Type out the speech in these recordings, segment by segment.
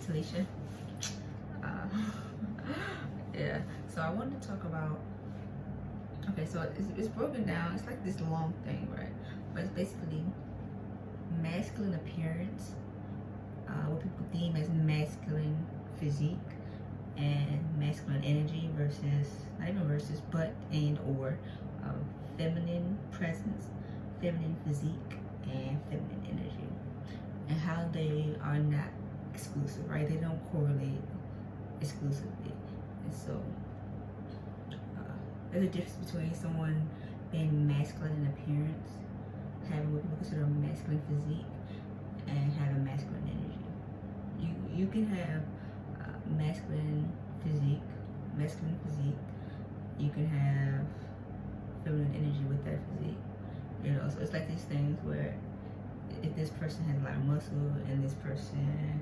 Talisha. Uh, yeah. So I wanted to talk about. Okay, so it's broken down. It's like this long thing, right? But it's basically masculine appearance, what people deem as masculine physique, and masculine energy versus, not even versus, but and or feminine presence, feminine physique, and feminine energy, and how they are not exclusive, right? They don't correlate exclusively. And so there's a difference between someone being masculine in appearance, having what people consider a masculine physique, and having masculine energy. You can have masculine physique, you can have feminine energy with that physique. You know, so it's like these things where if this person has a lot of muscle and this person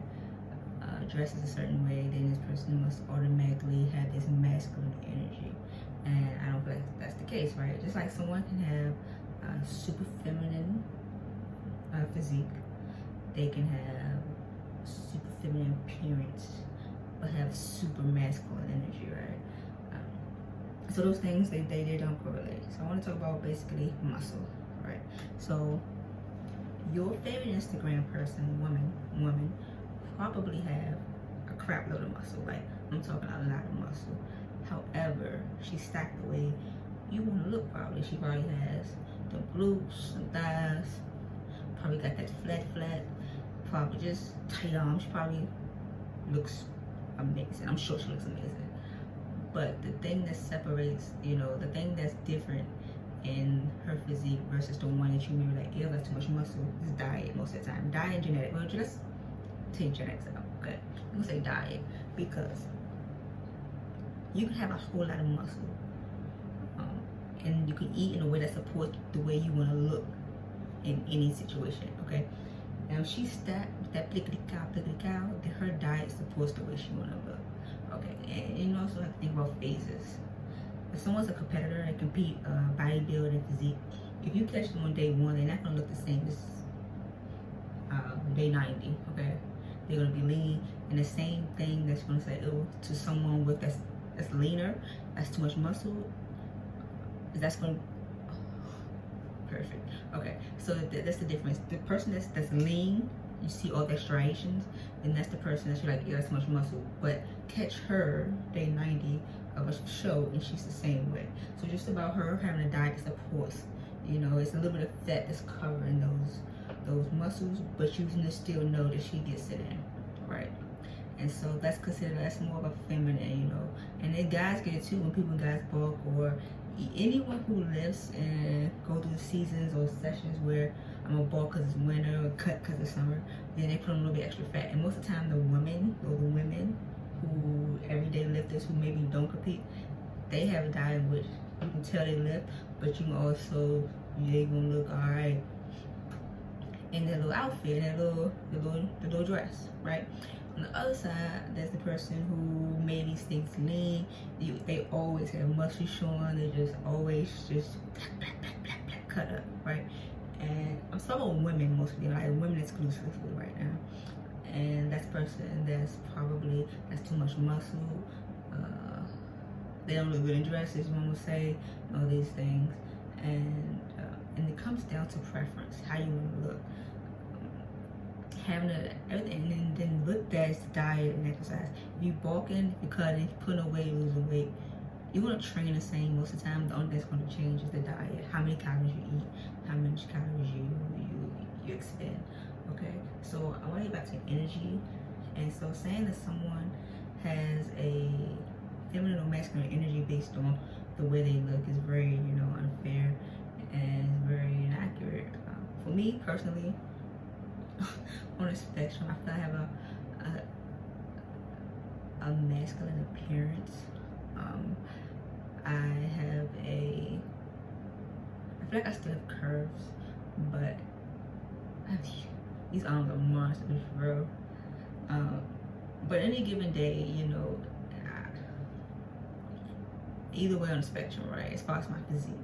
dresses a certain way, then this person must automatically have this masculine energy. And I don't feel like that's the case, right? Just like someone can have a super feminine physique, they can have super feminine appearance, but have super masculine energy, right? So those things, they don't correlate. So I want to talk about basically muscle, right? So your favorite Instagram person, woman, probably have a crap load of muscle. Like, I'm talking a lot of muscle. However, she's stacked the way you want to look. Probably she probably has the glutes, some thighs, probably got that flat, probably just tight arms. She probably looks amazing. I'm sure she looks amazing. But the thing that separates, you know, the thing that's different in her physique versus the one that you may be like, ew, that's too much muscle, is diet most of the time. Diet and genetic. Well, let's take genetics out, okay? I'm gonna say diet because you can have a whole lot of muscle, and you can eat in a way that supports the way you want to look in any situation, okay? Now, if she's that plickety cow, then her diet supports the way she want to look, okay? And you also have to think about phases. If someone's a competitor and compete bodybuilding physique, if you catch them on day one, they're not gonna look the same as day 90, okay? They're gonna be lean, and the same thing that's gonna say, oh, to someone with that's leaner, that's too much muscle, that's gonna perfect. Okay, so that's the difference. The person that's lean, you see all the striations, and that's the person that you're like, yeah, that's too much muscle. But catch her day 90 of a show, and she's the same way. So just about her having a diet that supports, you know, it's a little bit of fat that's covering those muscles, but you can still know that she gets it in, right? And so that's considered, that's more of a feminine, you know. And then guys get it too when guys bulk, or anyone who lives and go through seasons or sessions where I'm a bulk because it's winter or cut because it's summer, then they put on a little bit extra fat. And most of the time the women who everyday lifters who maybe don't compete, they have a diet in which you can tell they lift, but you can also, they gonna look alright in their little outfit, in their little dress, right? On the other side, there's the person who made these things lean. They always have muscle showing. They just always just black, cut up, right? And I'm talking about women mostly, like women exclusively right now. And that's the person that's too much muscle. They don't look good in dresses, one would say, all these things. And it comes down to preference, how you want to look. Having everything, and then look at diet and exercise. If you bulking, if you're cutting, if you're putting away, losing weight, you want to train the same most of the time. The only thing that's going to change is the diet, how many calories you eat, how many calories you expend. Okay, so I want to get back to energy. And so saying that someone has a feminine or masculine energy based on the way they look is very, you know, unfair and very inaccurate. For me personally, on a spectrum, I feel I have a masculine appearance. I feel like I still have curves, but these arms are monsters, bro. But any given day, you know, either way on the spectrum, right? As far as my physique,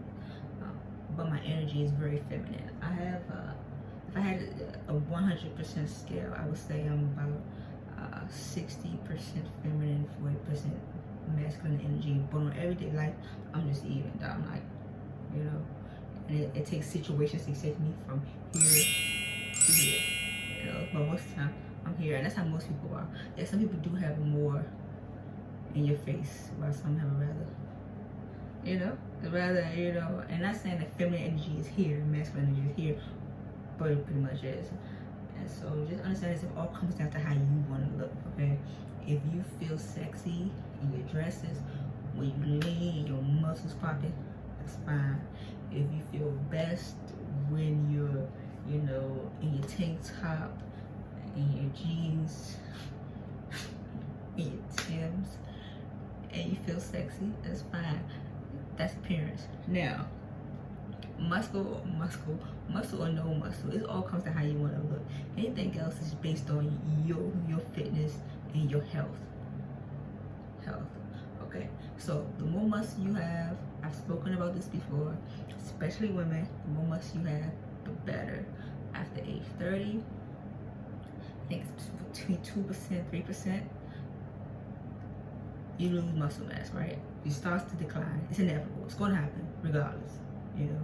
but my energy is very feminine. I have, if I had a 100% scale, I would say I'm about 60% feminine, 40% masculine energy. But on everyday life, I'm just even. I'm like, you know, and it takes situations to take me from here to here. You know, but most of the time I'm here, and that's how most people are. Yeah, some people do have more in your face, while some have a rather, you know, and not saying that feminine energy is here, masculine energy is here, but it pretty much is. And so just understand this, it all comes down to how you want to look, okay? If you feel sexy in your dresses, when you lean, your muscles popping, that's fine. If you feel best when you're, you know, in your tank top, in your jeans, in your Timbs, and you feel sexy, that's fine. That's appearance. Now, muscle or no muscle, it all comes to how you want to look. Anything else is based on your fitness and your health. Okay, so the more muscle you have, I've spoken about this before, especially women, the more muscle you have, the better. After age 30, I think it's between 2%, 3%, you lose muscle mass, right? It starts to decline. It's inevitable. It's going to happen regardless, you know.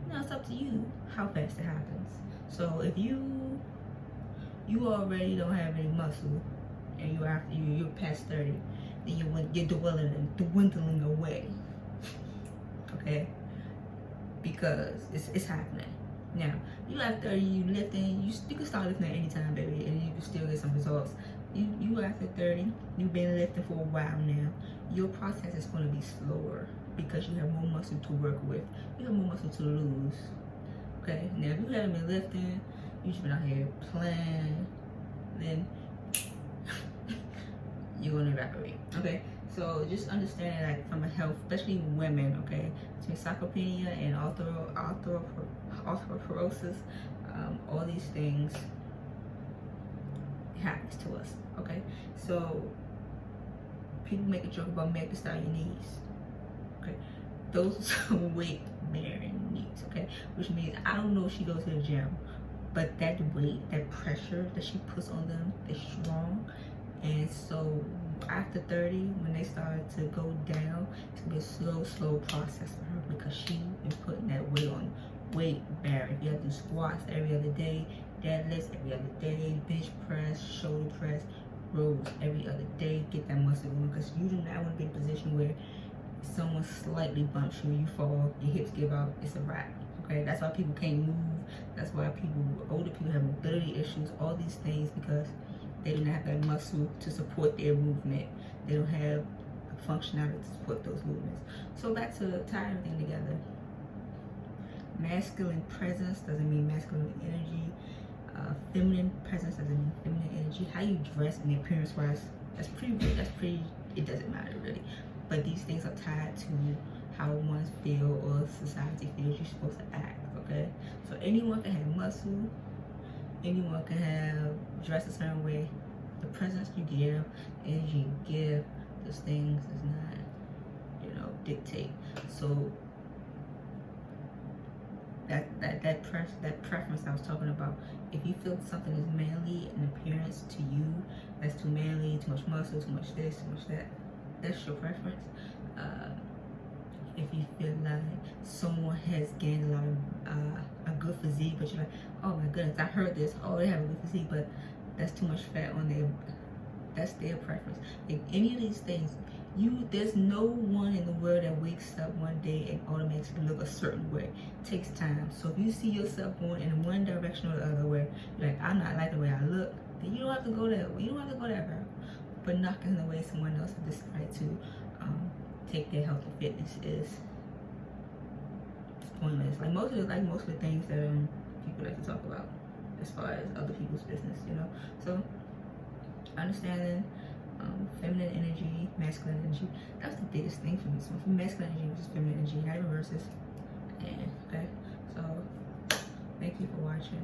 Now it's up to you how fast it happens. So if you already don't have any muscle and you're past 30, then you're dwindling away. Okay? Because it's happening. Now, you have 30, you lifting, you can start lifting at any time, baby, and you can still get some results. You after 30, you've been lifting for a while now. Your process is going to be slower because you have more muscle to work with. You have more muscle to lose. Okay? Now, if you haven't been lifting, you've been out here playing, then you're going to evaporate. Okay? So just understand that, like, from a health, especially women, okay, between sarcopenia and osteoporosis, all these things happens to us. Okay, so people make a joke about making style your knees. Okay, those are weight bearing knees. Okay, which means I don't know if she goes to the gym, but that weight, that pressure that she puts on them is strong. And so after 30, when they start to go down, it's gonna be a slow process for her because she is putting that weight on, weight bearing. If you have to do squats every other day, deadlifts every other day, bench press, shoulder press, rows every other day, get that muscle going, because you do not want to be in a position where someone slightly bumps you, you fall, your hips give out, it's a wrap. Okay, that's why people can't move. That's why older people have mobility issues, all these things, because they don't have that muscle to support their movement. They don't have functionality to support those movements. So back to tie everything together. Masculine presence doesn't mean masculine energy. Feminine presence doesn't mean feminine energy. How you dress and appearance wise, that's pretty, it doesn't matter really. But these things are tied to how one feel or society feels you're supposed to act, okay? So anyone can have muscle, anyone can have dress a certain way. The presence you give, energy you give, those things does not, you know, dictate. So that preference I was talking about, if you feel something is manly in appearance to you, that's too manly, too much muscle, too much this, too much that, that's your preference. If you feel like someone has gained a lot of a good physique, but you're like, oh my goodness, I heard this, oh, they have a good physique, but that's too much fat on their, that's their preference. If any of these things, there's no one in the world that wakes up one day and automatically look a certain way. It takes time. So if you see yourself going in one direction or the other way, you're like, I'm not liking the way I look, then you don't have to go that way. You don't have to go that route. But knocking the way someone else has decided to take their health and fitness is pointless. Like most of the things that people like to talk about as far as other people's business, you know. So understanding feminine energy, masculine energy, that's the biggest thing for me. So for masculine energy versus feminine energy, not even versus. And okay, so thank you for watching.